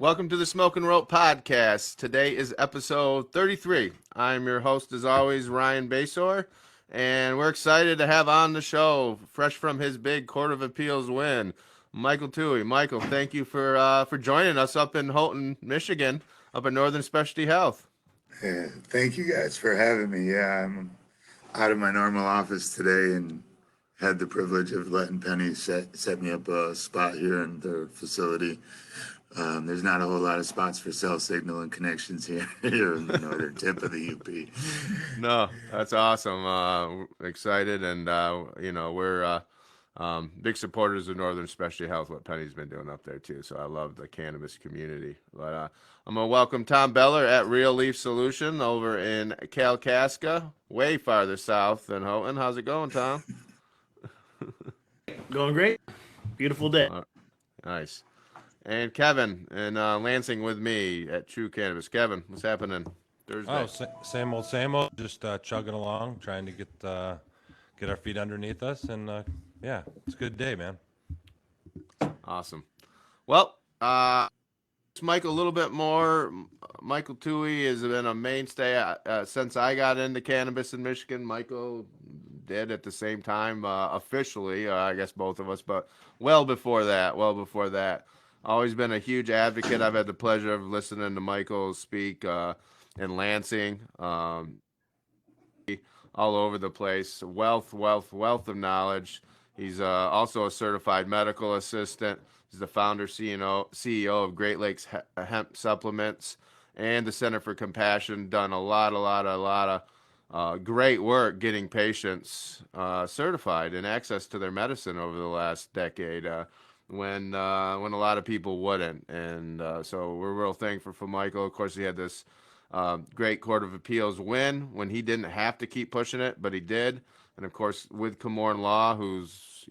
Welcome to the Smoke and Rope Podcast. Today is episode 33. I'm your host, as always, Ryan Basore, and we're excited to have on the show, fresh from his big Court of Appeals win, Michael Thue. Michael, thank you for joining us up in Houghton, Michigan, up in Northern Specialty Health. Yeah, thank you guys for having me. Yeah, I'm out of my normal office today and had the privilege of letting Penny set me up a spot here in their facility. There's not a whole lot of spots for cell signal and connections here in the northern tip of the UP. No, that's awesome. Excited, and we're big supporters of Northern Specialty Health. What Penny's been doing up there too. So I love the cannabis community. But I'm gonna welcome Tom Beller at Real Leaf Solution over in Kalkaska, way farther south than Houghton. How's it going, Tom? Going great. Beautiful day. Nice. And Kevin in Lansing with me at Truu Cannabis. Kevin, what's happening Thursday? Oh, same old. Just chugging along, trying to get our feet underneath us, and yeah, it's a good day, man. Awesome. Well, Michael, a little bit more. Michael Thue has been a mainstay since I got into cannabis in Michigan. Michael did at the same time officially, I guess both of us, but well before that. Always been a huge advocate. I've had the pleasure of listening to Michael speak in Lansing, all over the place. Wealth of knowledge. He's also a certified medical assistant. He's the founder, CEO of Great Lakes Hemp Supplements and the Center for Compassion. Done a lot of great work getting patients certified and access to their medicine over the last decade. When a lot of people wouldn't, and so we're real thankful for Michael. Of course, he had this great Court of Appeals win when he didn't have to keep pushing it, but he did. And of course, with Comorn Law, who's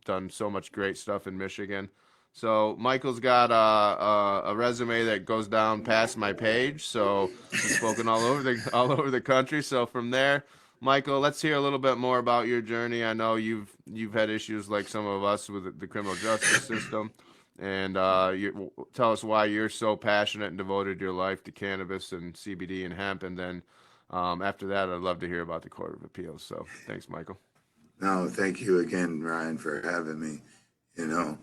done so much great stuff in Michigan. So Michael's got a resume that goes down past my page. So he's spoken all over the country. So from there, Michael, let's hear a little bit more about your journey. I know you've had issues like some of us with the criminal justice system, and tell us why you're so passionate and devoted your life to cannabis and CBD and hemp. And then after that, I'd love to hear about the Court of Appeals. So thanks, Michael. No, thank you again, Ryan, for having me. You know,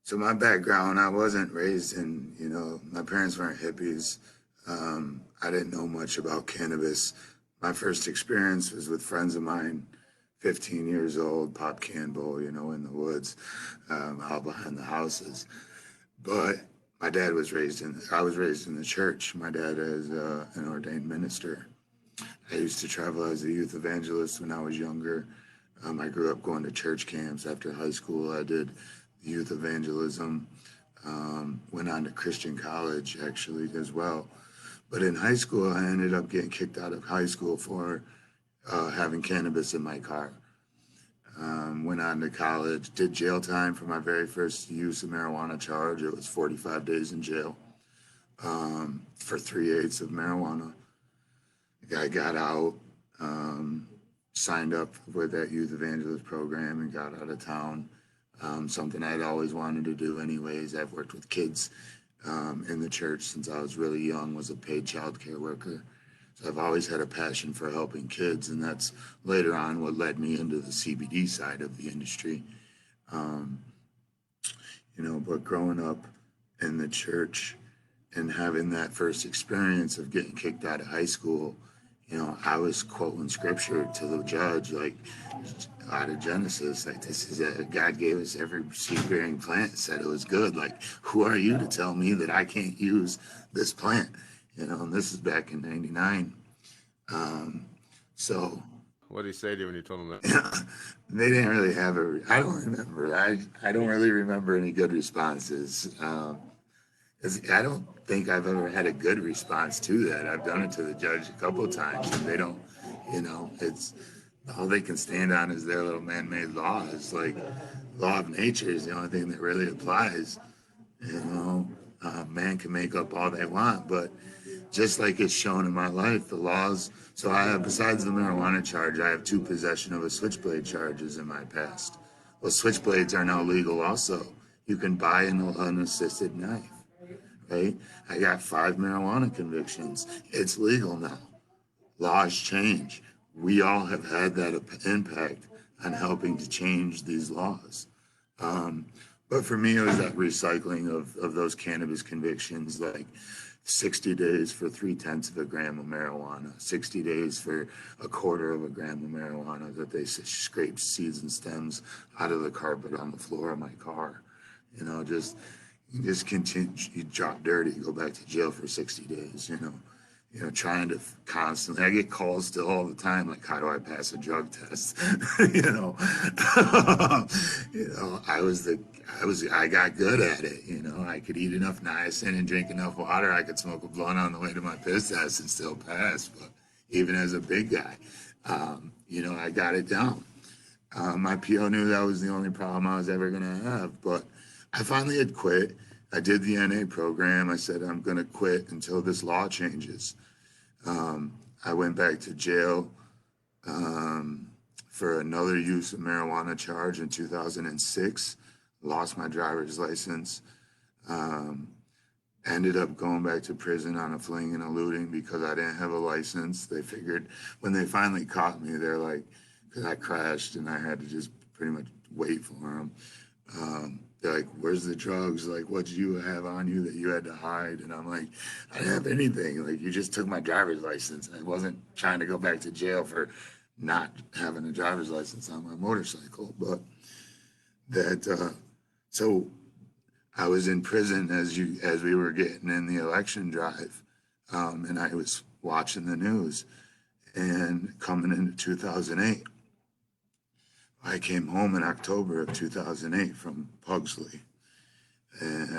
so my background, I wasn't raised in, my parents weren't hippies. I didn't know much about cannabis. My first experience was with friends of mine, 15 years old, pop can bowl, in the woods, out behind the houses. But my dad was I was raised in the church. My dad is an ordained minister. I used to travel as a youth evangelist when I was younger. I grew up going to church camps after high school. I did youth evangelism, went on to Christian college actually as well. But in high school, I ended up getting kicked out of high school for having cannabis in my car. Went on to college, did jail time for my very first use of marijuana charge. It was 45 days in jail for 3/8 of marijuana. I got out, signed up with that youth evangelist program and got out of town. Something I'd always wanted to do anyways. I've worked with kids in the church since I was really young, was a paid child care worker. So I've always had a passion for helping kids, and that's later on what led me into the CBD side of the industry. But growing up in the church and having that first experience of getting kicked out of high school, I was quoting scripture to the judge, like out of Genesis, like this is God gave us every seed-bearing plant, said it was good. Like, who are you to tell me that I can't use this plant? And this is back in '99. So. What did he say to you when you told him that? They didn't really have I don't remember. I don't really remember any good responses. I don't think I've ever had a good response to that. I've done it to the judge a couple of times, and they don't, it's all they can stand on is their little man-made law. It's like law of nature is the only thing that really applies. Man can make up all they want, but just like it's shown in my life, the laws. So I have, besides the marijuana charge, I have 2 possession of a switchblade charges in my past. Well, switchblades are now legal also You can buy an unassisted knife, right? I got 5 marijuana convictions. It's legal now. Laws change. We all have had that impact on helping to change these laws. But for me, it was that recycling of those cannabis convictions, like 60 days for 3/10 of a gram of marijuana, 60 days for a quarter of a gram of marijuana that they scraped seeds and stems out of the carpet on the floor of my car. You know, you just continue, you drop dirty, go back to jail for 60 days, trying to constantly, I get calls still all the time, like, how do I pass a drug test? you know, I got good at it. I could eat enough niacin and drink enough water. I could smoke a blunt on the way to my piss test and still pass. But even as a big guy, I got it down. My PO knew that was the only problem I was ever going to have, but I finally had quit. I did the NA program. I said, I'm going to quit until this law changes. I went back to jail for another use of marijuana charge in 2006, lost my driver's license, ended up going back to prison on a fleeing and eluding because I didn't have a license. They figured when they finally caught me, they're like, because I crashed and I had to just pretty much wait for them. They're like, where's the drugs? Like, what did you have on you that you had to hide? And I'm like, I didn't have anything. Like, you just took my driver's license. I wasn't trying to go back to jail for not having a driver's license on my motorcycle. But so I was in prison as we were getting in the election drive. And I was watching the news and coming into 2008. I came home in October of 2008 from Pugsley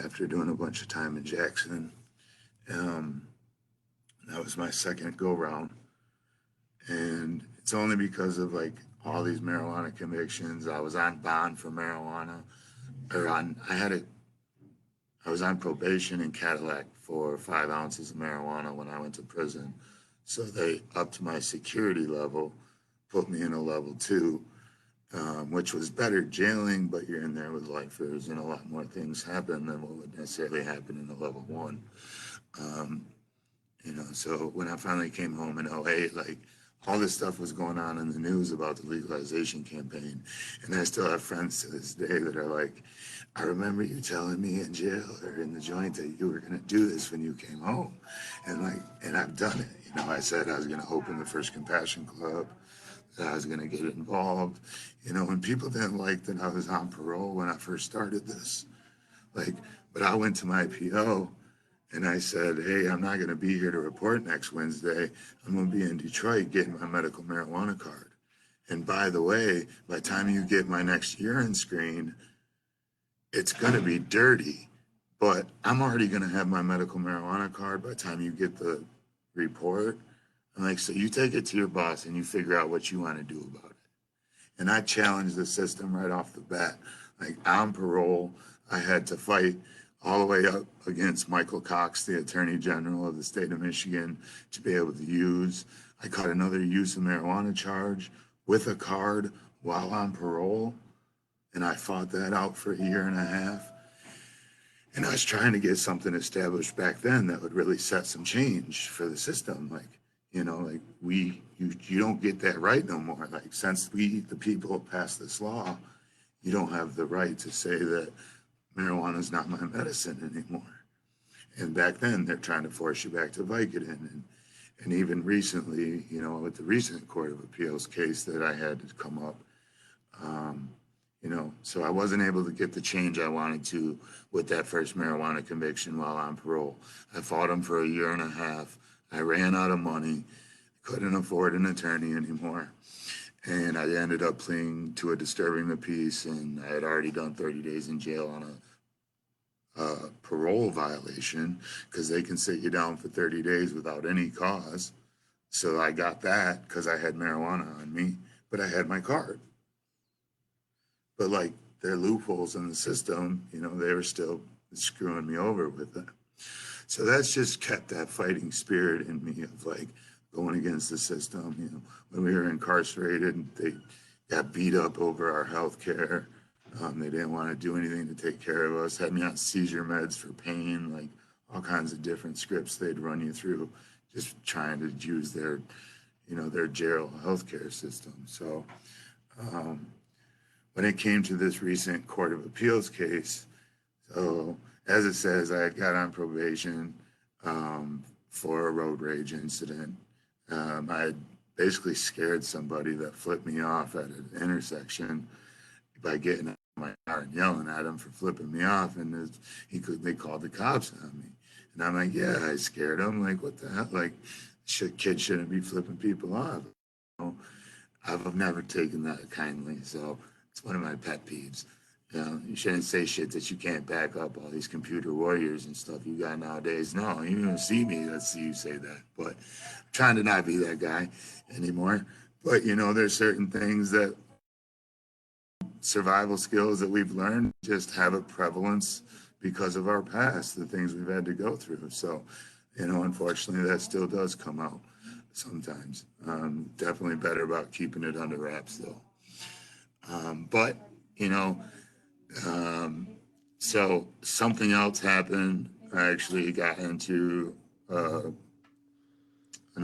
after doing a bunch of time in Jackson. That was my second go round. And it's only because of like all these marijuana convictions. I was on bond for marijuana, I was on probation in Cadillac for 5 ounces of marijuana when I went to prison. So they upped my security level, put me in a level 2. Which was better jailing, but you're in there with lifers and a lot more things happen than what would necessarily happen in a level 1. So when I finally came home in 2008, like all this stuff was going on in the news about the legalization campaign. And I still have friends to this day that are like, I remember you telling me in jail or in the joint that you were going to do this when you came home. And I've done it. I said I was going to open the first Compassion Club, that I was going to get involved. When people didn't like that I was on parole when I first started this, but I went to my PO and I said, hey, I'm not going to be here to report next Wednesday. I'm going to be in Detroit getting my medical marijuana card. And by the way, by the time you get my next urine screen, it's going to be dirty, but I'm already going to have my medical marijuana card by the time you get the report. I'm like, so you take it to your boss and you figure out what you want to do about it. And I challenged the system right off the bat. Like, on parole, I had to fight all the way up against Michael Cox, the Attorney General of the state of Michigan, to be able to use. I caught another use of marijuana charge with a card while on parole. And I fought that out for a year and a half. And I was trying to get something established back then that would really set some change for the system. You don't get that right no more. Like, since we, the people, have passed this law, you don't have the right to say that marijuana is not my medicine anymore. And back then, they're trying to force you back to Vicodin. And even recently, with the recent Court of Appeals case that I had to come up, so I wasn't able to get the change I wanted to with that first marijuana conviction while on parole. I fought him for a year and a half. I ran out of money, couldn't afford an attorney anymore. And I ended up pleading to a disturbing the peace, and I had already done 30 days in jail on a parole violation, because they can sit you down for 30 days without any cause. So I got that because I had marijuana on me, but I had my card. But like, there are loopholes in the system, they were still screwing me over with it. So that's just kept that fighting spirit in me of like going against the system. When we were incarcerated, they got beat up over our health care. They didn't want to do anything to take care of us, had me on seizure meds for pain, like all kinds of different scripts they'd run you through, just trying to use their, their jail healthcare system. So when it came to this recent Court of Appeals case, so as it says, I had got on probation for a road rage incident. I had basically scared somebody that flipped me off at an intersection by getting out of my car and yelling at him for flipping me off, and they called the cops on me. And I'm like, yeah, I scared him. Like, what the hell? Like, kids shouldn't be flipping people off. I've never taken that kindly, so it's one of my pet peeves. You shouldn't say shit that you can't back up, all these computer warriors and stuff you got nowadays. No, you don't see me, let's see you say that. But I'm trying to not be that guy anymore. But, there's certain things that survival skills that we've learned just have a prevalence because of our past, the things we've had to go through. So, unfortunately, that still does come out sometimes. Definitely better about keeping it under wraps, though. But, so something else happened. I actually got into an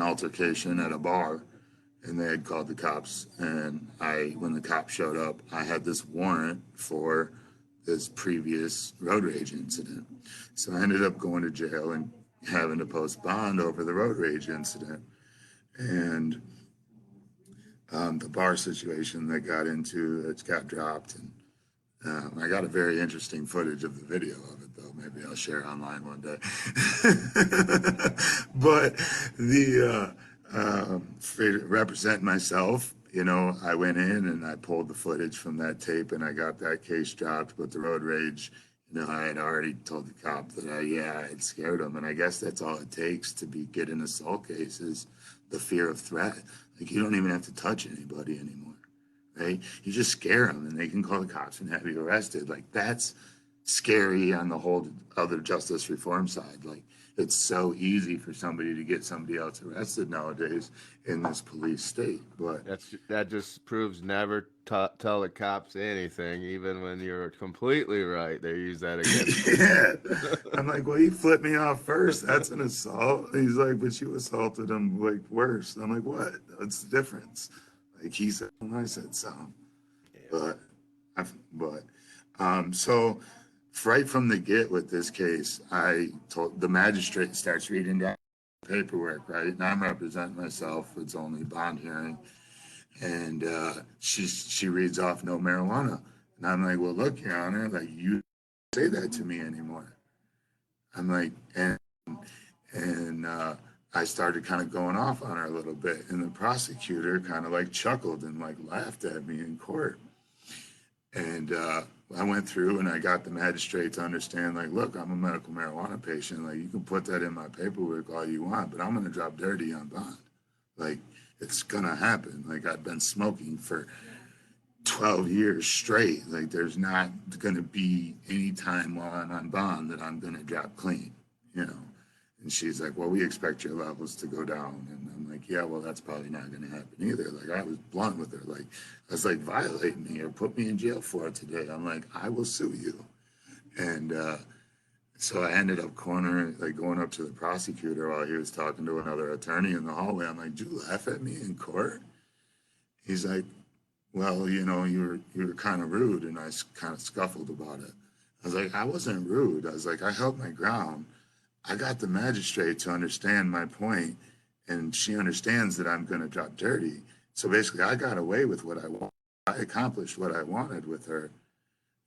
altercation at a bar, and they had called the cops. And when the cops showed up, I had this warrant for this previous road rage incident. So I ended up going to jail and having to post bond over the road rage incident. And the bar situation that got into, it got dropped. And I got a very interesting footage of the video of it, though. Maybe I'll share online one day. But to represent myself, I went in and I pulled the footage from that tape and I got that case dropped. But the road rage, I had already told the cop that I had scared him. And I guess that's all it takes to get an assault case is the fear of threat. Like, you don't even have to touch anybody anymore. Right? You just scare them and they can call the cops and have you arrested. Like, that's scary on the whole other justice reform side. Like, it's so easy for somebody to get somebody else arrested nowadays in this police state. But that just proves never tell the cops anything, even when you're completely right. They use that against you. yeah, I'm like, well, he flipped me off first. That's an assault. He's like, but you assaulted him like worse. I'm like, what? What's the difference? Like, he said, I said something. Yeah. So right from the get with this case, I told the magistrate starts reading down paperwork, right? And I'm representing myself. It's only bond hearing. And she reads off no marijuana. And I'm like, well, look, Your Honor, like, you don't say that to me anymore. I'm like, and I started kind of going off on her a little bit. And the prosecutor kind of like chuckled and like laughed at me in court. And I went through and I got the magistrate to understand, like, look, I'm a medical marijuana patient. Like, you can put that in my paperwork all you want, but I'm going to drop dirty on bond. Like, it's going to happen. Like, I've been smoking for 12 years straight. Like, there's not going to be any time while I'm on bond that I'm going to drop clean, And she's like, well, we expect your levels to go down. And I'm like, yeah, well, that's probably not going to happen either. Like, I was blunt with her. Like, I was like, violate me or put me in jail for it today. I'm like, I will sue you. And so I ended up going up to the prosecutor while he was talking to another attorney in the hallway. I'm like, did you laugh at me in court? He's like, well, you were kind of rude. And I kind of scuffled about it. I was like, I wasn't rude. I was like, I held my ground. I got the magistrate to understand my point, and she understands that I'm going to drop dirty. So basically, I got away with what I wanted. I accomplished what I wanted with her,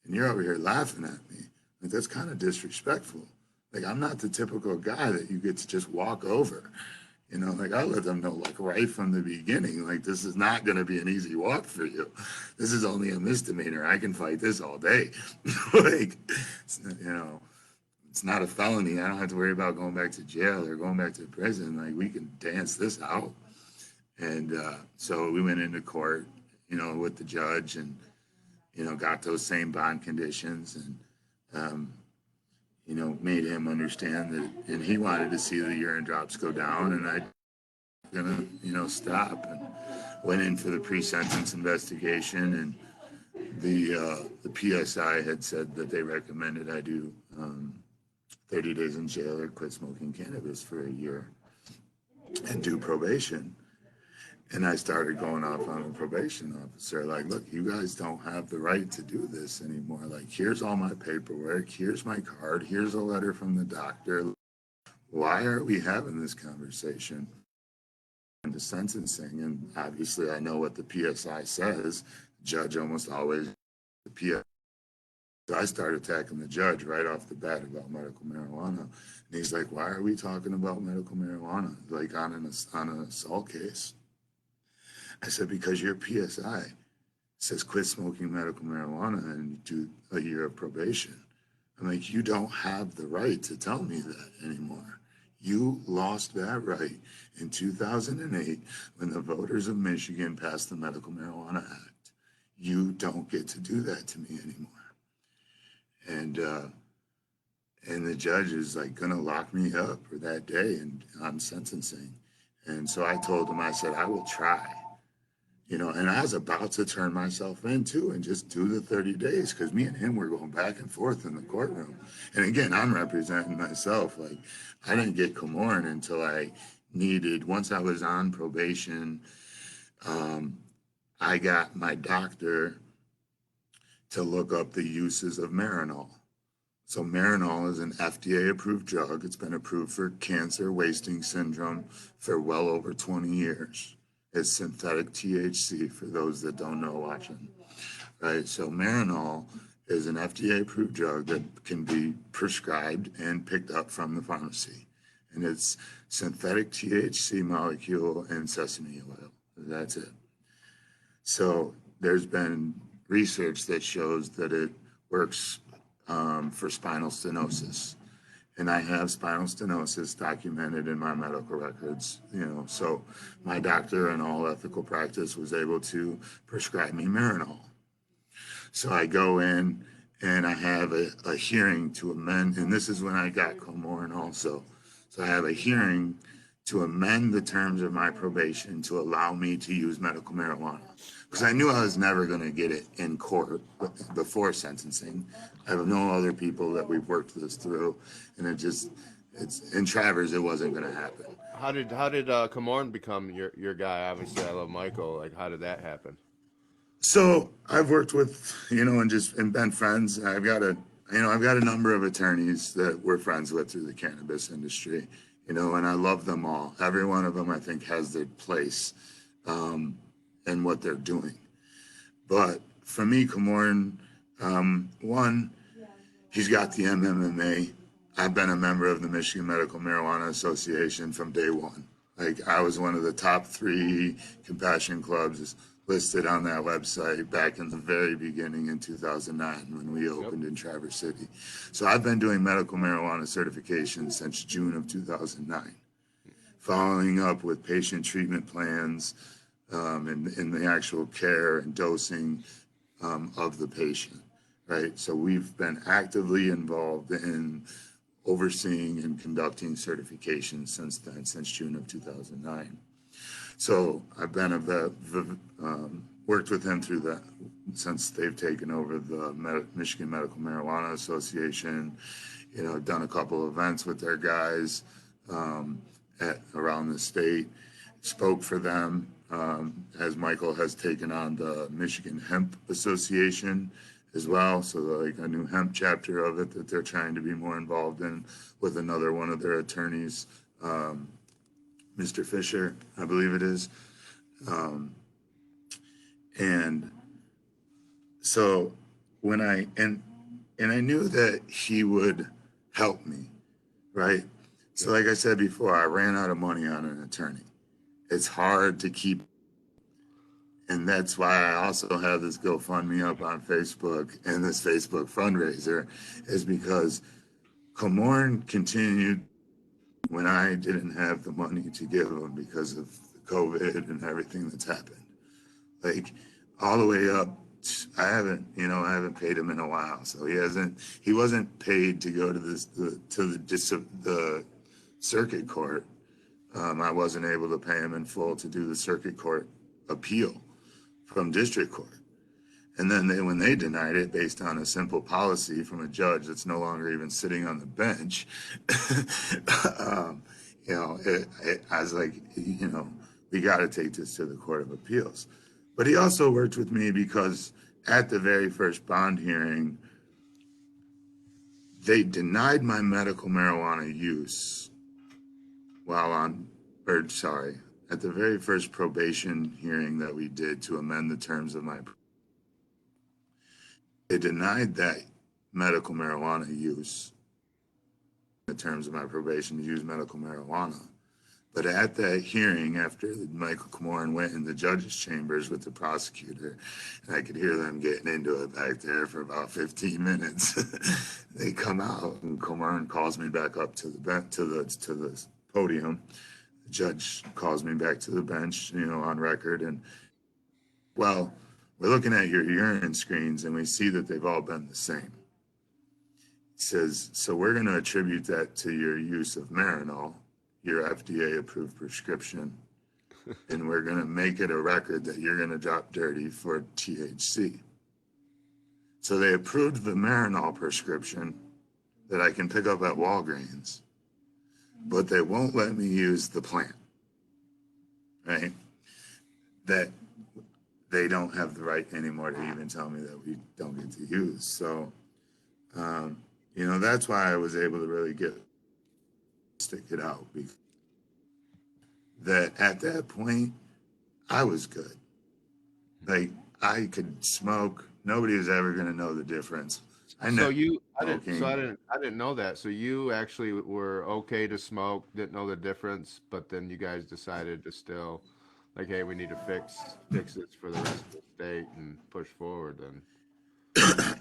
and you're over here laughing at me. Like, that's kind of disrespectful. Like, I'm not the typical guy that you get to just walk over. Like, I let them know, like, right from the beginning, like, this is not going to be an easy walk for you. This is only a misdemeanor. I can fight this all day. Like, it's not a felony. I don't have to worry about going back to jail or going back to prison. Like, we can dance this out. And so we went into court, with the judge and, got those same bond conditions and, made him understand that, and he wanted to see the urine drops go down, and I gonna, stop, and went in for the pre-sentence investigation, and the PSI had said that they recommended I do 30 days in jail or quit smoking cannabis for a year and do probation. And I started going off on a probation officer, like, look, you guys don't have the right to do this anymore. Like, here's all my paperwork, here's my card, here's a letter from the doctor. Why are we having this conversation? And the sentencing, and obviously I know what the PSI says. The judge almost always the PSI. So I started attacking the judge right off the bat about medical marijuana. And he's like, why are we talking about medical marijuana? Like on an assault case. I said, because your PSI says quit smoking medical marijuana and do a year of probation. I'm like, you don't have the right to tell me that anymore. You lost that right in 2008 when the voters of Michigan passed the Medical Marijuana Act. You don't get to do that to me anymore. And the judge is like gonna lock me up for that day and on sentencing. And so I told him, I said, I will try. You know, and I was about to turn myself in too and just do the 30 days because me and him were going back and forth in the courtroom. And again, I'm representing myself. Like, I didn't get Comorn until once I was on probation, I got my doctor to look up the uses of Marinol. So Marinol is an FDA-approved drug. It's been approved for cancer wasting syndrome for well over 20 years. It's synthetic THC for those that don't know watching, right? So Marinol is an FDA-approved drug that can be prescribed and picked up from the pharmacy. And it's synthetic THC molecule and sesame oil. That's it. So there's been research that shows that it works for spinal stenosis. And I have spinal stenosis documented in my medical records, you know, so my doctor in all ethical practice was able to prescribe me Marinol. So I go in and I have a hearing to amend, and this is when I got Comorn also. So I have a hearing to amend the terms of my probation to allow me to use medical marijuana. Because I knew I was never going to get it in court before sentencing. I have no other people that we've worked this through, and it's in Travers, it wasn't going to happen. How did Comorn become your guy? Obviously, I love Michael. Like, how did that happen? So I've worked with, you know, and been friends. I've got a number of attorneys that we're friends with through the cannabis industry, you know, and I love them all. Every one of them, I think, has their place in what they're doing. But for me, Comorn, one, he's got the MMMA. I've been a member of the Michigan Medical Marijuana Association from day one. Like, I was one of the top 3 compassion clubs listed on that website back in the very beginning in 2009 when we opened in Traverse City. So I've been doing medical marijuana certification since June of 2009, following up with patient treatment plans in the actual care and dosing of the patient, right? So we've been actively involved in overseeing and conducting certifications since then, since June of 2009. So I've been worked with him through that since they've taken over the Michigan Medical Marijuana Association, you know, done a couple of events with their guys around the state, spoke for them as Michael has taken on the Michigan Hemp Association as well. So like a new hemp chapter of it that they're trying to be more involved in with another one of their attorneys, Mr. Fisher, I believe it is. And so when I knew that he would help me, right? So like I said before, I ran out of money on an attorney. It's hard to keep, and that's why I also have this GoFundMe up on Facebook and this Facebook fundraiser, is because Comorn continued when I didn't have the money to give him because of COVID and everything that's happened. Like all the way up, I haven't paid him in a while. So he wasn't paid to go to the circuit court. I wasn't able to pay him in full to do the circuit court appeal from district court. And then when they denied it based on a simple policy from a judge that's no longer even sitting on the bench, I was like, we got to take this to the Court of Appeals. But he also worked with me because at the very first bond hearing, they denied my medical marijuana use at the very first probation hearing that we did to amend the terms of they denied that medical marijuana use, the terms of my probation to use medical marijuana. But at that hearing, after Michael Camoran went in the judge's chambers with the prosecutor, and I could hear them getting into it back there for about 15 minutes, they come out and Camoran calls me back up to the podium. The judge calls me back to the bench, on record, and well, we're looking at your urine screens and we see that they've all been the same. He says, so we're going to attribute that to your use of Marinol, your FDA approved prescription, and we're going to make it a record that you're going to drop dirty for THC. So they approved the Marinol prescription that I can pick up at Walgreens, but they won't let me use the plant, right? That they don't have the right anymore to even tell me that we don't get to use. So, that's why I was able to really stick it out. Because that at that point, I was good. Like, I could smoke. Nobody was ever going to know the difference. I didn't know that. So you actually were okay to smoke, didn't know the difference, but then you guys decided to still, like, hey, we need to fix this for the rest of the state and push forward then.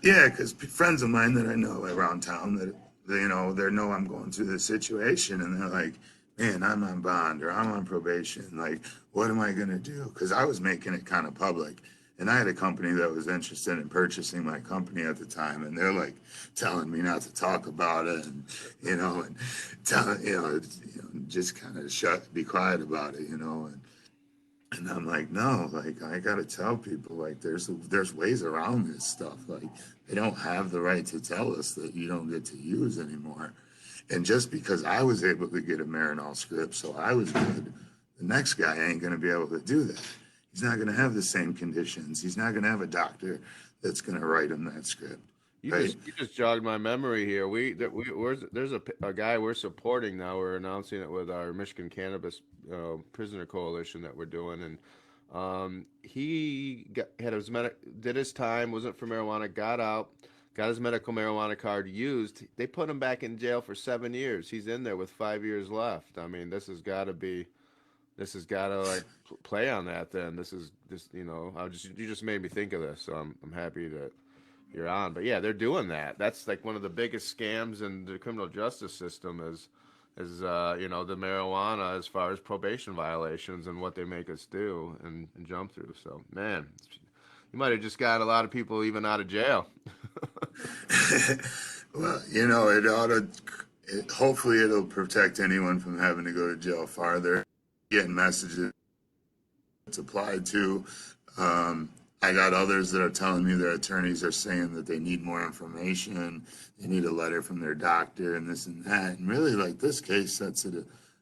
Yeah, because friends of mine that I know around town that they know I'm going through this situation, and they're like, man, I'm on bond or I'm on probation. Like, what am I going to do? Because I was making it kind of public. And I had a company that was interested in purchasing my company at the time, and they're like telling me not to talk about it, and and telling just kind of be quiet about it, and I'm like, no, like I gotta tell people, like there's ways around this stuff. Like they don't have the right to tell us that you don't get to use anymore. And just because I was able to get a Marinol script, so I was good, the next guy ain't gonna be able to do that. He's not gonna have the same conditions. He's not gonna have a doctor that's gonna write him that script. You just jogged my memory here. There's a guy we're supporting now. We're announcing it with our Michigan Cannabis Prisoner Coalition that we're doing, and he did his time, wasn't for marijuana, got out, got his medical marijuana card used. They put him back in jail for 7 years. He's in there with 5 years left. I mean, this has got to like play on that. Then you just made me think of this. So I'm happy that you're on. But yeah, they're doing that. That's like one of the biggest scams in the criminal justice system is the marijuana as far as probation violations and what they make us do and jump through. So man, you might have just got a lot of people even out of jail. Well, hopefully it'll protect anyone from having to go to jail farther. Getting messages it's applied to. I got others that are telling me their attorneys are saying that they need more information. They need a letter from their doctor and this and that. And really, like, this case sets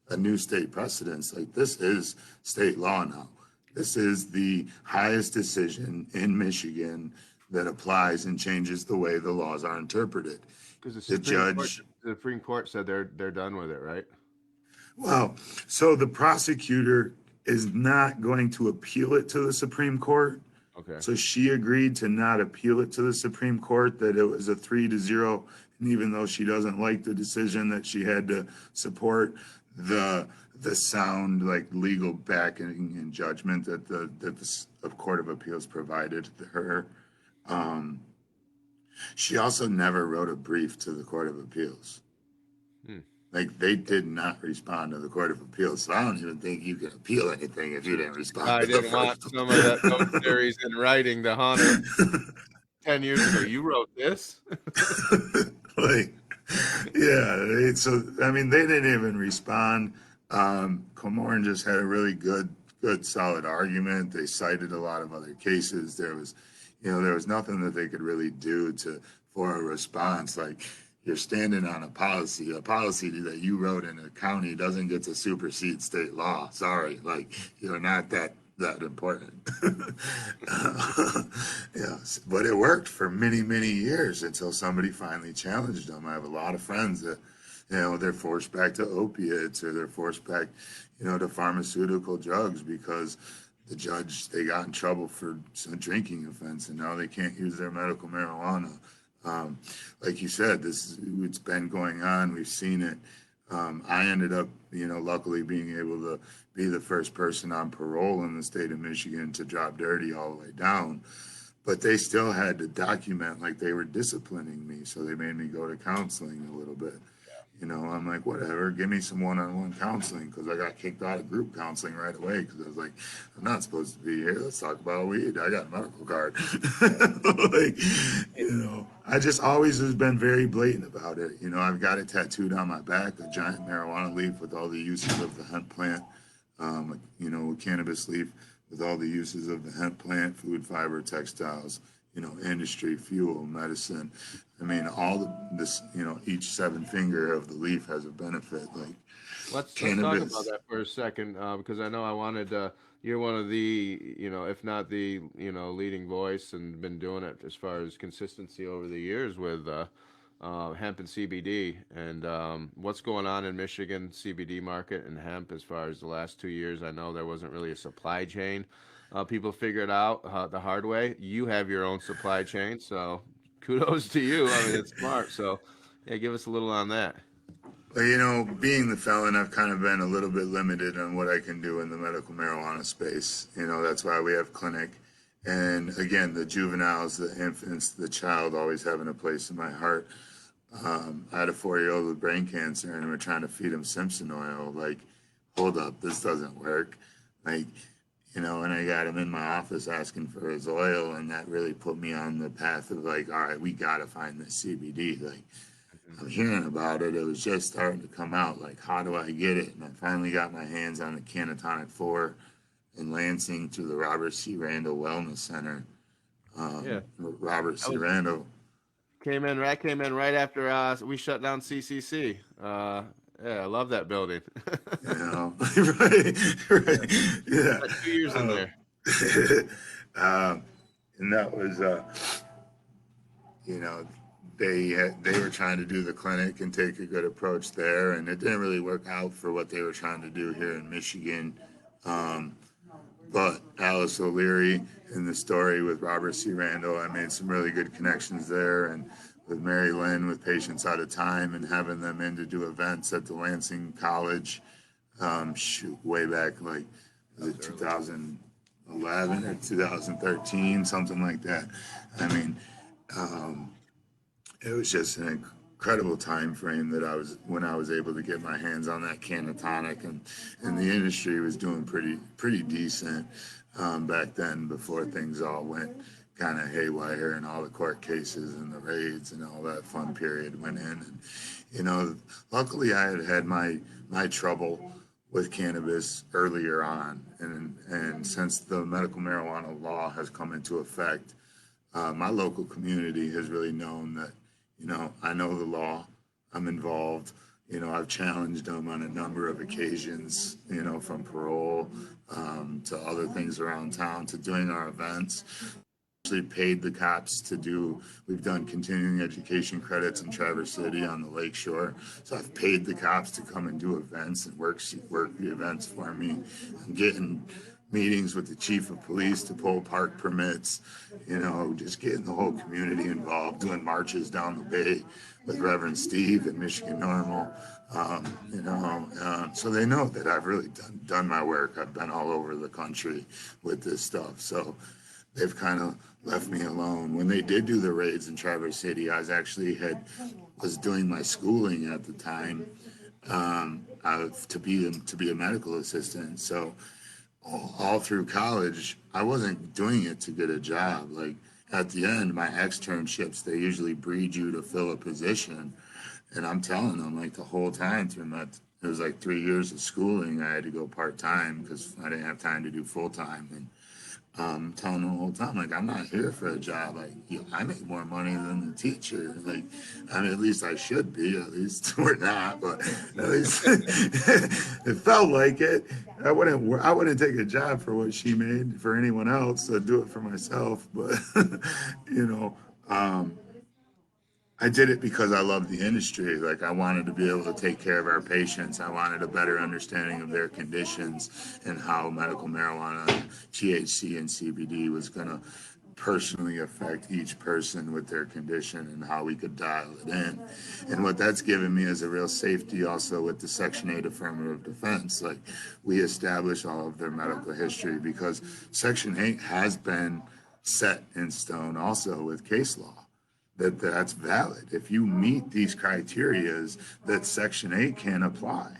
a new state precedence. Like, this is state law now. This is the highest decision in Michigan that applies and changes the way the laws are interpreted. Because the Supreme Court said they're done with it, right? Well, so the prosecutor is not going to appeal it to the Supreme Court. Okay. So she agreed to not appeal it to the Supreme Court, that it was a 3-0. And even though she doesn't like the decision, that she had to support the sound, like, legal backing and judgment that the Court of Appeals provided her. She also never wrote a brief to the Court of Appeals. Like, they did not respond to the Court of Appeals. So I don't even think you can appeal anything if you didn't respond. I didn't want some of those theories in writing to Hunter 10 years ago. You wrote this? Yeah. So, I mean, they didn't even respond. Camoran just had a really good, solid argument. They cited a lot of other cases. There was, there was nothing that they could really do for a response. Like, you're standing on a policy that you wrote in a county doesn't get to supersede state law. Sorry, like, you're not that important. Yes, but it worked for many, many years until somebody finally challenged them. I have a lot of friends that, they're forced back to opiates, or they're forced back, to pharmaceutical drugs because they got in trouble for some drinking offense, and now they can't use their medical marijuana. Like you said, it's been going on. We've seen it. I ended up, luckily being able to be the first person on parole in the state of Michigan to drop dirty all the way down. But they still had to document like they were disciplining me. So they made me go to counseling a little bit. I'm like, whatever, give me some one-on-one counseling, because I got kicked out of group counseling right away because I was like, I'm not supposed to be here. Let's talk about weed. I got a medical card. Like, I just always has been very blatant about it. I've got it tattooed on my back, a giant marijuana leaf with all the uses of the hemp plant, a cannabis leaf with all the uses of the hemp plant, food, fiber, textiles, industry, fuel, medicine. I mean, each seven finger of the leaf has a benefit. Like, Let's talk about cannabis. that for a second, because I know I wanted you're one of the, if not the, leading voice, and been doing it as far as consistency over the years with hemp and CBD. And what's going on in Michigan CBD market and hemp as far as the last 2 years? I know there wasn't really a supply chain. People figured out the hard way. You have your own supply chain, so kudos to you. I mean, it's smart. So, yeah, give us a little on that. Well, being the felon, I've kind of been a little bit limited on what I can do in the medical marijuana space. That's why we have clinic. And again, the juveniles, the infants, the child always having a place in my heart. I had a 4-year-old with brain cancer, and we're trying to feed him Simpson oil. Like, hold up, this doesn't work. Like, and I got him in my office asking for his oil, and that really put me on the path of like, all right, we got to find this CBD. Like, I'm hearing about it. It was just starting to come out. Like, how do I get it? And I finally got my hands on the Cannatonic 4 in Lansing through the Robert C. Randall Wellness Center. Yeah. Robert I C. was Randall. came in right after we shut down CCC. Yeah, I love that building. Right, Yeah, right, yeah. got 2 years in Um, there. um, and that was, you know, they were trying to do the clinic and take a good approach there, and it didn't really work out for what they were trying to do here in Michigan. Um, but Alice O'Leary in the story with Robert C. Randall, I made some really good connections there, and with Mary Lynn with Patients Out of Time, and having them in to do events at the Lansing College, way back, like, was it 2011 or 2013, something like that. I mean, um, it was just an incredible time frame that when I was able to get my hands on that Cannatonic, and the industry was doing pretty decent back then, before things all went kind of haywire, and all the court cases and the raids and all that fun period went in. And luckily I had my trouble with cannabis earlier on, and since the medical marijuana law has come into effect, my local community has really known that, I know the law, I'm involved. I've challenged them on a number of occasions, from parole to other things around town to doing our events. Actually paid the cops we've done continuing education credits in Traverse City on the lake shore. So I've paid the cops to come and do events and work the events for me. I'm getting meetings with the chief of police to pull park permits, just getting the whole community involved, doing marches down the bay with Reverend Steve and Michigan Normal. So they know that I've really done my work. I've been all over the country with this stuff. So they've kind of left me alone. When they did do the raids in Traverse City, I was doing my schooling at the time, to be a medical assistant. So all through college, I wasn't doing it to get a job. Like, at the end, my externships, they usually breed you to fill a position. And I'm telling them, like, the whole time through it was like 3 years of schooling, I had to go part-time because I didn't have time to do full-time. And telling them the whole time, like, I'm not here for a job. Like, I make more money than the teacher. Like, I mean, at least I should be. At least we're not, but at least it felt like it. I wouldn't take a job for what she made for anyone else. I'd do it for myself. But you know, um, I did it because I love the industry. Like, I wanted to be able to take care of our patients. I wanted a better understanding of their conditions and how medical marijuana, THC, and CBD was going to personally affect each person with their condition and how we could dial it in. And what that's given me is a real safety also with the Section 8 affirmative defense. Like, we establish all of their medical history because Section 8 has been set in stone also with case law that's valid. If you meet these criterias, that Section 8 can apply.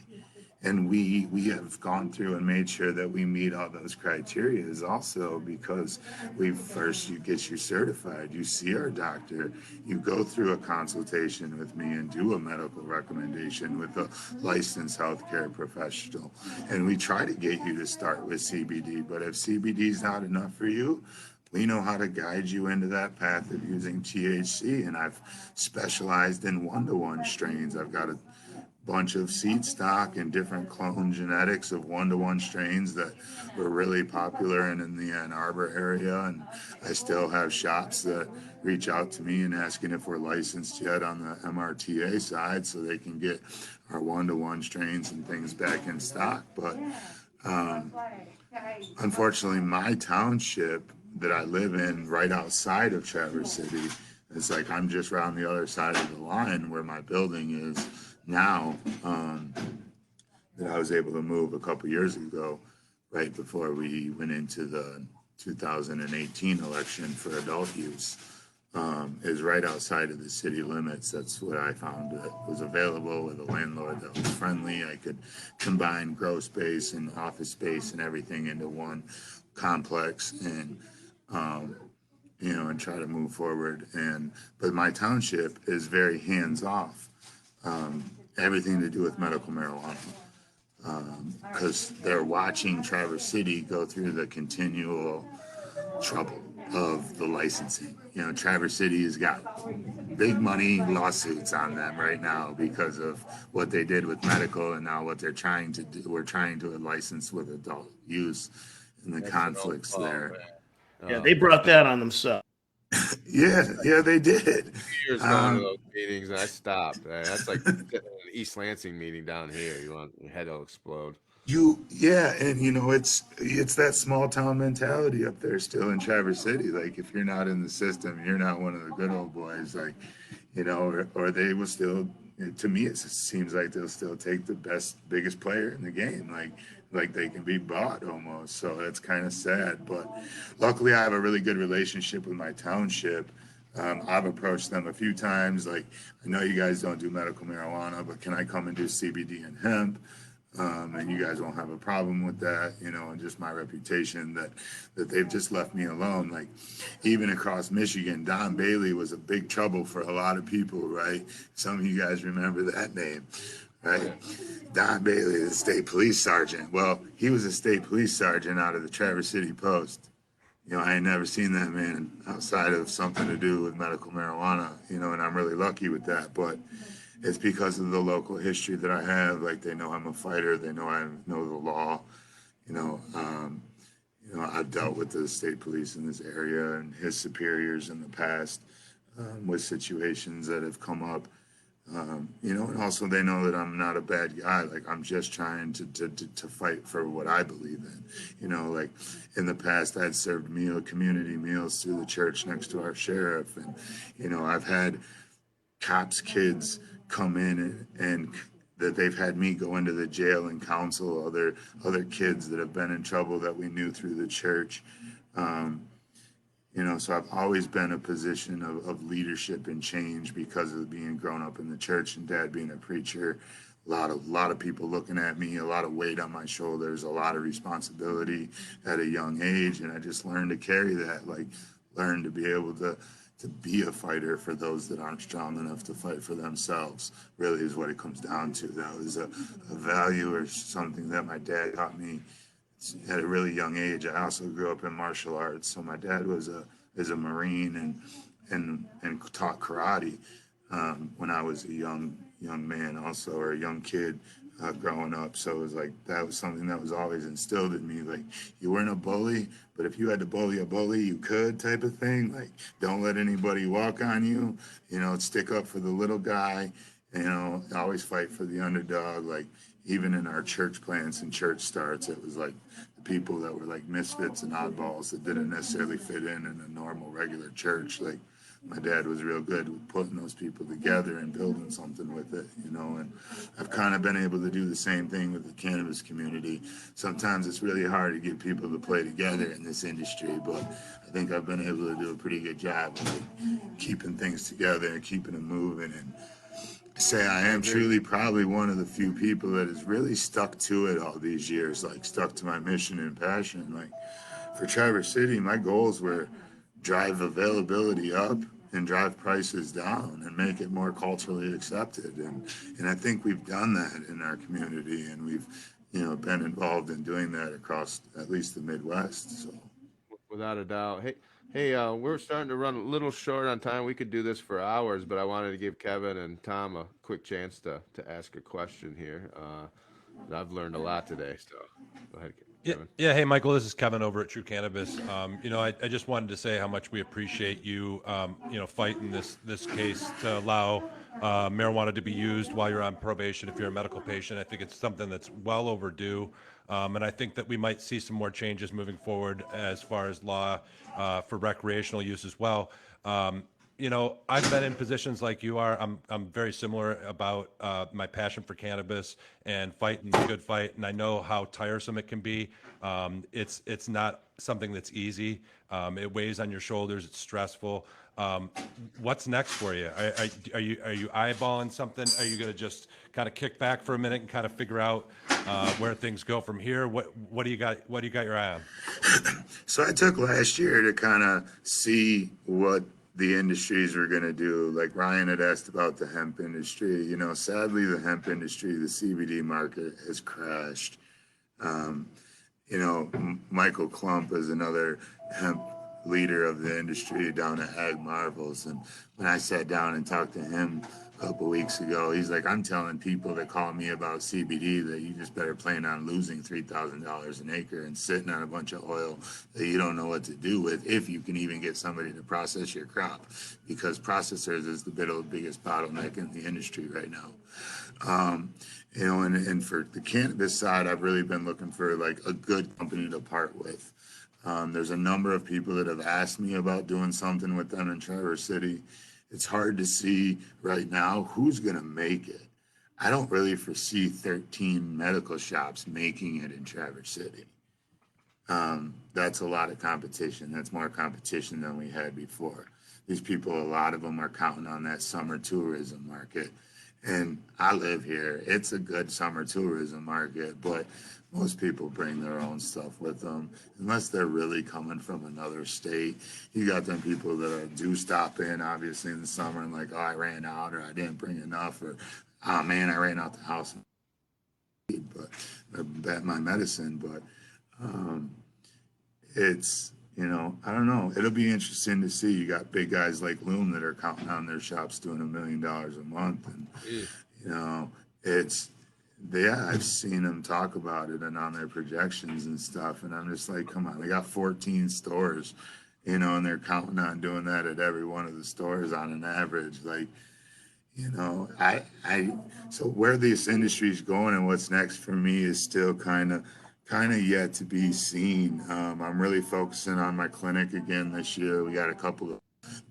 And we have gone through and made sure that we meet all those criterias also because you get you certified, you see our doctor, you go through a consultation with me and do a medical recommendation with a licensed healthcare professional. And we try to get you to start with CBD, but if CBD is not enough for you, we know how to guide you into that path of using THC, and I've specialized in one-to-one strains. I've got a bunch of seed stock and different clone genetics of one-to-one strains that were really popular in the Ann Arbor area, and I still have shops that reach out to me and asking if we're licensed yet on the MRTA side so they can get our one-to-one strains and things back in stock. But unfortunately, my township that I live in right outside of Traverse City, it's like I'm just around the other side of the line where my building is now, that I was able to move a couple years ago, right before we went into the 2018 election for adult use, is right outside of the city limits. That's what I found that was available with a landlord that was friendly. I could combine grow space and office space and everything into one complex and, and try to move forward. But my township is very hands off, everything to do with medical marijuana. Because they're watching Traverse City go through the continual trouble of the licensing. Traverse City has got big money lawsuits on them right now because of what they did with medical and now what they're trying to do. We're trying to license with adult use and the conflicts there. Yeah, they brought that on themselves. Yeah, they did. Years going to those meetings, and I stopped. That's like an East Lansing meeting down here. Your head will explode. It's that small town mentality up there still in Traverse City. Like, if you're not in the system, you're not one of the good old boys. Like, or they will still. To me, it seems like they'll still take the biggest player in the game. Like they can be bought almost. So that's kind of sad. But luckily, I have a really good relationship with my township. I've approached them a few times. Like, I know you guys don't do medical marijuana, but can I come and do CBD and hemp? And you guys won't have a problem with that, and just my reputation that they've just left me alone. Like, even across Michigan, Don Bailey was a big trouble for a lot of people, right? Some of you guys remember that name, right? Don Bailey, the state police sergeant. Well, he was a state police sergeant out of the Traverse City Post. I ain't never seen that man outside of something to do with medical marijuana, and I'm really lucky with that. But it's because of the local history that I have. Like, they know I'm a fighter. They know I know the law. I've dealt with the state police in this area and his superiors in the past, with situations that have come up. And also they know that I'm not a bad guy. Like, I'm just trying to fight for what I believe in. Like, in the past, I'd served community meals through the church next to our sheriff. And, I've had cops' kids come in and that they've had me go into the jail and counsel other kids that have been in trouble that we knew through the church. So I've always been a position of leadership and change because of being grown up in the church and dad being a preacher. A lot of people looking at me, a lot of weight on my shoulders, a lot of responsibility at a young age. And I just learned to carry that, like, learn to be able to be a fighter for those that aren't strong enough to fight for themselves, really is what it comes down to. That was a value or something that my dad taught me at a really young age. I also grew up in martial arts. So my dad is a Marine and taught karate when I was a young man also, or a young kid growing up. So it was like, that was something that was always instilled in me. Like, you weren't a bully, but if you had to bully a bully, you could, type of thing. Like, don't let anybody walk on you, stick up for the little guy, always fight for the underdog. Like, even in our church plants and church starts, it was like the people that were like misfits and oddballs that didn't necessarily fit in a normal, regular church. Like, my dad was real good with putting those people together and building something with it, and I've kind of been able to do the same thing with the cannabis community. Sometimes it's really hard to get people to play together in this industry, but I think I've been able to do a pretty good job of like keeping things together and keeping them moving. And I say I am truly probably one of the few people that has really stuck to it all these years, like stuck to my mission and passion. Like, for Traverse City, my goals were drive availability up and drive prices down and make it more culturally accepted. And I think we've done that in our community, and we've, been involved in doing that across at least the Midwest. So. Without a doubt. Hey, we're starting to run a little short on time. We could do this for hours, but I wanted to give Kevin and Tom a quick chance to ask a question here. I've learned a lot today, so go ahead, Kevin. Yeah. Hey, Michael, this is Kevin over at Truu Cannabis. I just wanted to say how much we appreciate you, fighting this case to allow marijuana to be used while you're on probation if you're a medical patient. I think it's something that's well overdue. And I think that we might see some more changes moving forward as far as law for recreational use as well. I've been in positions like you are. I'm very similar about my passion for cannabis and fighting the good fight, and I know how tiresome it can be. It's not something that's easy. It weighs on your shoulders. It's stressful. What's next for you? Are you eyeballing something? Are you going to just kind of kick back for a minute and kind of figure out where things go from here? What do you got? What do you got your eye on? So I took last year to kind of see what the industries were going to do. Like Ryan had asked about the hemp industry. Sadly, the hemp industry, the CBD market has crashed. Michael Klump is another hemp leader of the industry down at Ag Marvels. And when I sat down and talked to him a couple weeks ago, he's like, I'm telling people that call me about CBD that you just better plan on losing $3,000 an acre and sitting on a bunch of oil that you don't know what to do with, if you can even get somebody to process your crop, because processors is the biggest bottleneck in the industry right now. And for the cannabis side, I've really been looking for like a good company to part with. There's a number of people that have asked me about doing something with them in Traverse City. It's hard to see right now who's going to make it. I don't really foresee 13 medical shops making it in Traverse City. That's a lot of competition. That's more competition than we had before. These people, a lot of them are counting on that summer tourism market. And I live here. It's a good summer tourism market, but most people bring their own stuff with them, unless they're really coming from another state. You got them people that do stop in, obviously, in the summer and like, oh, I ran out, or I didn't bring enough, or, oh, man, I ran out the house. But bet my medicine, but it's, I don't know. It'll be interesting to see. You got big guys like Loom that are counting on their shops doing $1 million a month. And, I've seen them talk about it and on their projections and stuff. And I'm just like, come on, they got 14 stores, and they're counting on doing that at every one of the stores on an average. Like, so where this industry is going and what's next for me is still kind of yet to be seen. I'm really focusing on my clinic again this year. We got a couple of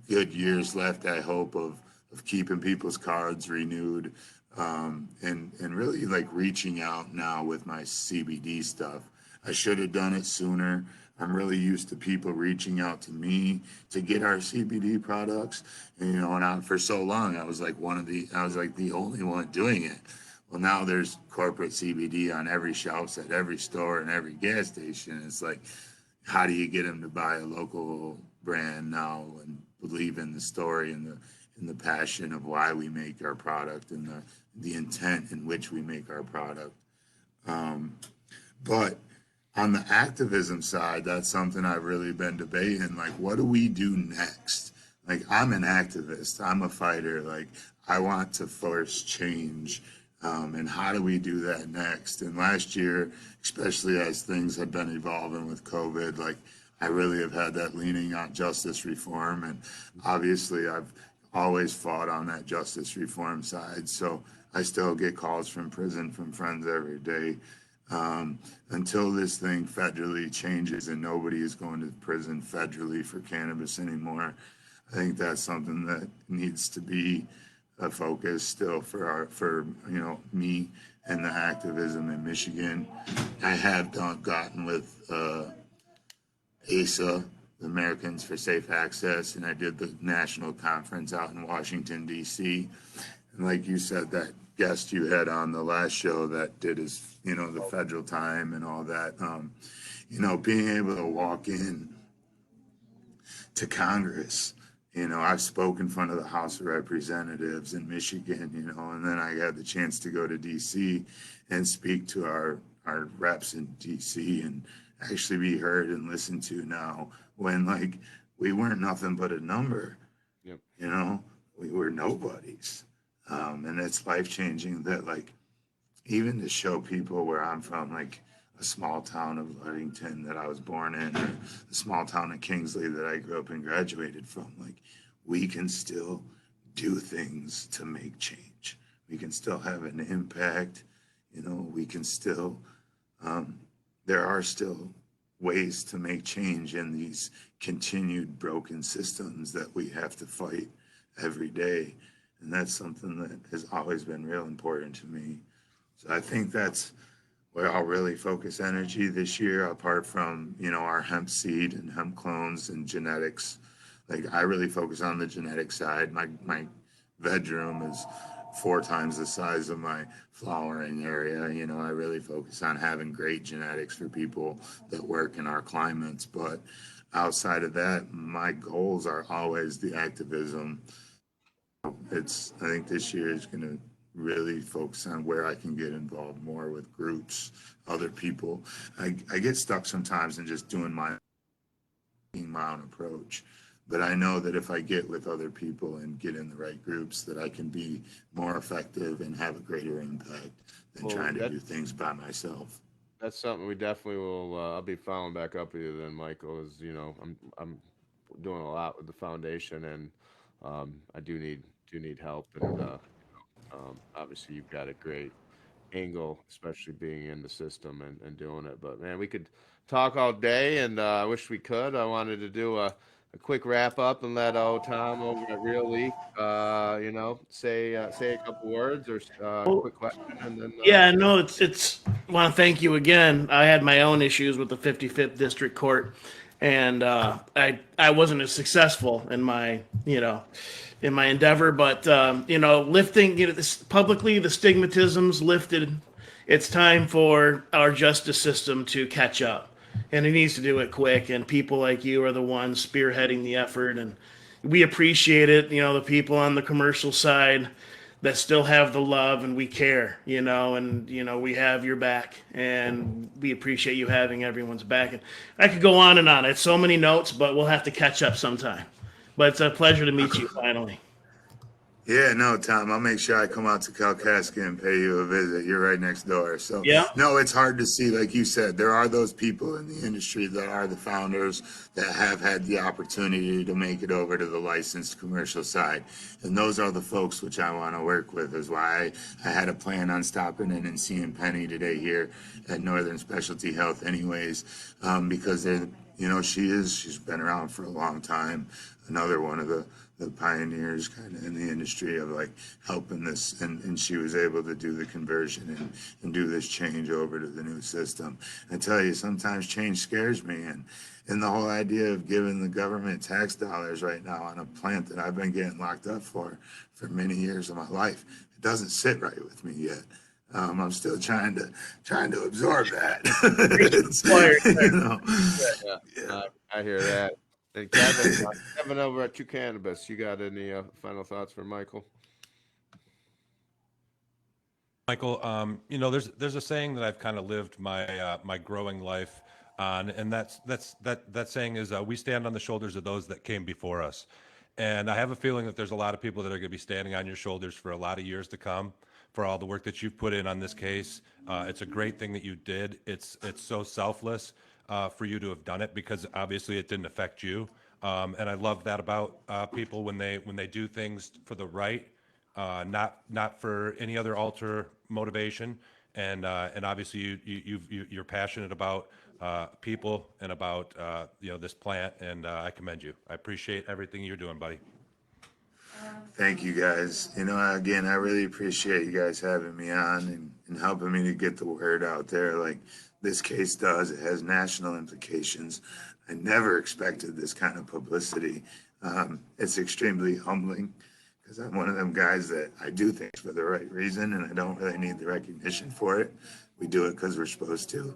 good years left, I hope, of keeping people's cards renewed, and really like reaching out now with my CBD stuff. I should have done it sooner. I'm really used to people reaching out to me to get our CBD products, and for so long I was like the only one doing it. Well, now there's corporate CBD on every shelf at every store and every gas station. It's like, how do you get them to buy a local brand now and believe in the story and the passion of why we make our product and the intent in which we make our product? But on the activism side, that's something I've really been debating. Like, what do we do next? Like, I'm an activist, I'm a fighter. Like, I want to force change. And how do we do that next? And last year, especially as things have been evolving with COVID, like, I really have had that leaning on justice reform. And obviously, I've always fought on that justice reform side. So I still get calls from prison from friends every day. Until this thing federally changes and nobody is going to prison federally for cannabis anymore, I think that's something that needs to be a focus still for me and the activism in Michigan. I have gotten with ASA, the Americans for Safe Access, and I did the national conference out in Washington, D.C. And like you said, that guest you had on the last show that did his, the federal time and all that, being able to walk in to Congress, I've spoken in front of the House of Representatives in Michigan, and then I had the chance to go to D.C. and speak to our reps in D.C. and actually be heard and listened to now when, like, we weren't nothing but a number. Yep. We were nobodies. And it's life-changing that, like, even to show people where I'm from, like a small town of Ludington that I was born in, or a small town of Kingsley that I grew up and graduated from, like, we can still do things to make change. We can still have an impact. We can still, there are still ways to make change in these continued broken systems that we have to fight every day. And that's something that has always been real important to me. So I think that's where I'll really focus energy this year, apart from, our hemp seed and hemp clones and genetics. Like, I really focus on the genetic side. My bedroom is 4 times the size of my flowering area. I really focus on having great genetics for people that work in our climates. But outside of that, my goals are always the activism. I think this year is going to really focus on where I can get involved more with groups, other people. I get stuck sometimes in just doing my own approach. But I know that if I get with other people and get in the right groups, that I can be more effective and have a greater impact than trying to do things by myself. That's something we definitely will. I'll be following back up with you then, Michael. Is I'm doing a lot with the foundation, and I do need help, and obviously you've got a great angle, especially being in the system and doing it. But man, we could talk all day, and I wish we could. I wanted to do a quick wrap up and let old Tom over at Real Leaf, say a couple words or quick question, and then Yeah, no, it's. I want to thank you again. I had my own issues with the 55th District Court, and I wasn't as successful in my in my endeavor. But lifting this publicly, the stigmatism's lifted. It's time for our justice system to catch up, and it needs to do it quick. And people like you are the ones spearheading the effort, and we appreciate it. The people on the commercial side that still have the love, and we care, and we have your back, and we appreciate you having everyone's back. And I could go on and on. It's so many notes, but we'll have to catch up sometime. But it's a pleasure to meet you finally. Yeah, no, Tom, I'll make sure I come out to Kalkaska and pay you a visit. You're right next door. So, Yeah. no, it's hard to see. Like you said, there are those people in the industry that are the founders that have had the opportunity to make it over to the licensed commercial side. And those are the folks which I want to work with, is why I had a plan on stopping in and seeing Penny today here at Northern Specialty Health anyways, because they're, she's been around for a long time. Another one of the pioneers kind of in the industry of like helping this, and she was able to do the conversion and do this change over to the new system. I tell you, sometimes change scares me, and the whole idea of giving the government tax dollars right now on a plant that I've been getting locked up for many years of my life, it doesn't sit right with me yet. I'm still trying to absorb that. Yeah, I hear that. And Kevin over at Truu Cannabis, you got any final thoughts for Michael? Michael, there's a saying that I've kind of lived my growing life on, and that saying is we stand on the shoulders of those that came before us. And I have a feeling that there's a lot of people that are going to be standing on your shoulders for a lot of years to come, for all the work that you've put in on this case. It's a great thing that you did. It's so selfless for you to have done it, because obviously it didn't affect you. And I love that about people when they do things for the right, not for any other alter motivation. And obviously you're passionate about people and about this plant, and I commend you. I appreciate everything you're doing, buddy. Thank you guys. Again, I really appreciate you guys having me on and helping me to get the word out there like this case does. It has national implications. I never expected this kind of publicity. It's extremely humbling because I'm one of them guys that I do things for the right reason and I don't really need the recognition for it. We do it because we're supposed to.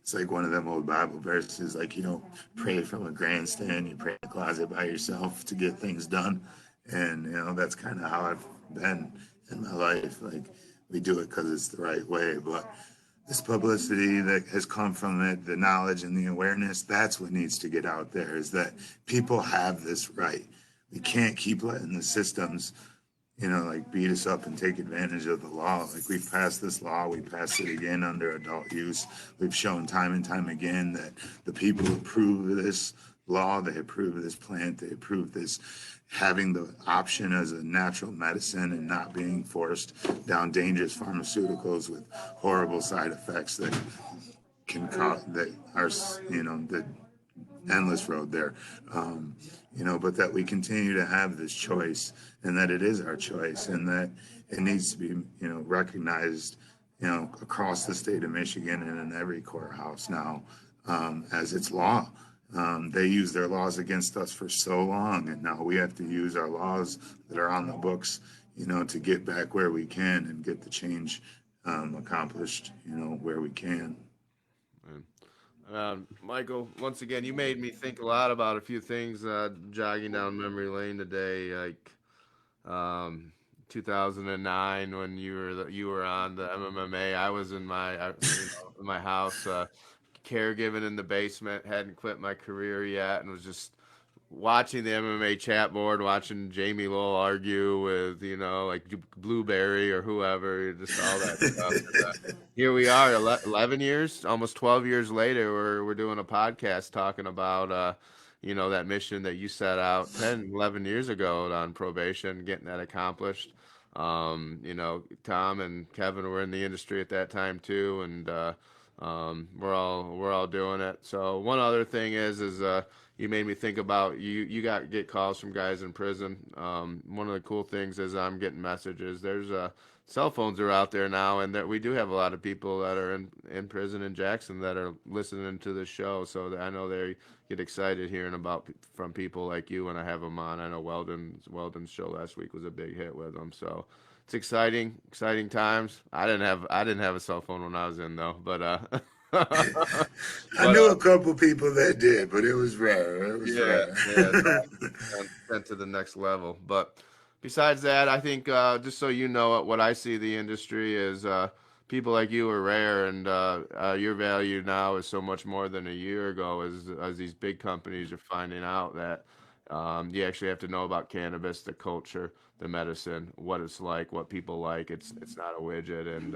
It's like one of them old Bible verses, like you don't pray from a grandstand, you pray in the closet by yourself to get things done. And, that's kind of how I've been in my life. Like we do it because it's the right way. But this publicity that has come from it, the knowledge and the awareness, that's what needs to get out there, is that people have this right. We can't keep letting the systems like beat us up and take advantage of the law. Like we've passed this law, we passed it again under adult use. We've shown time and time again that the people who approve of this law, they approve of this plant, they approve this having the option as a natural medicine and not being forced down dangerous pharmaceuticals with horrible side effects that can cause, that are, the endless road there. But that we continue to have this choice and that it is our choice and that it needs to be, recognized, across the state of Michigan and in every courthouse now as its law. They use their laws against us for so long, and now we have to use our laws that are on the books, to get back where we can and get the change accomplished, where we can. Michael, once again, you made me think a lot about a few things jogging down memory lane today, like 2009 when you were on the MMA. I was in my house, caregiving in the basement, hadn't quit my career yet, and was just watching the MMA chat board, watching Jamie Lowell argue with, like Blueberry or whoever, just all that stuff. And, here we are, 11 years, almost 12 years later, we're doing a podcast talking about, that mission that you set out 10, 11 years ago on probation, getting that accomplished. Tom and Kevin were in the industry at that time too, and we're all doing it. So one other thing is you made me think about you get calls from guys in prison. One of the cool things is I'm getting messages. There's cell phones are out there now, and that we do have a lot of people that are in prison in Jackson that are listening to the show. So I know they get excited hearing from people like you when I have them on. I know Weldon's show last week was a big hit with them. So it's exciting times. I didn't have a cell phone when I was in though, but I knew a couple people that did, but it was rare. It was rare. Sent to the next level. But besides that, I think just so you know, what I see the industry is people like you are rare, and your value now is so much more than a year ago. As these big companies are finding out that you actually have to know about cannabis, the culture, the medicine, what it's like, what people like. It's not a widget, and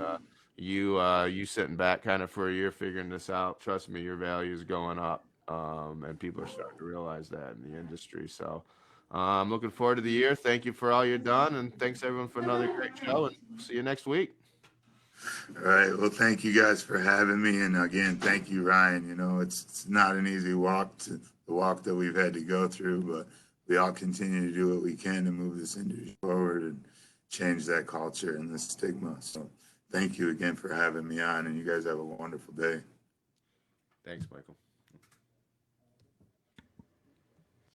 you sitting back kind of for a year figuring this out. Trust me, your value is going up, and people are starting to realize that in the industry. So I'm looking forward to the year. Thank you for all you've done, and thanks everyone for another great show. And see you next week. All right. Well, thank you guys for having me, and again, thank you, Ryan. It's not an easy walk the walk that we've had to go through, but we all continue to do what we can to move this industry forward and change that culture and the stigma. So thank you again for having me on, and you guys have a wonderful day. Thanks, Michael.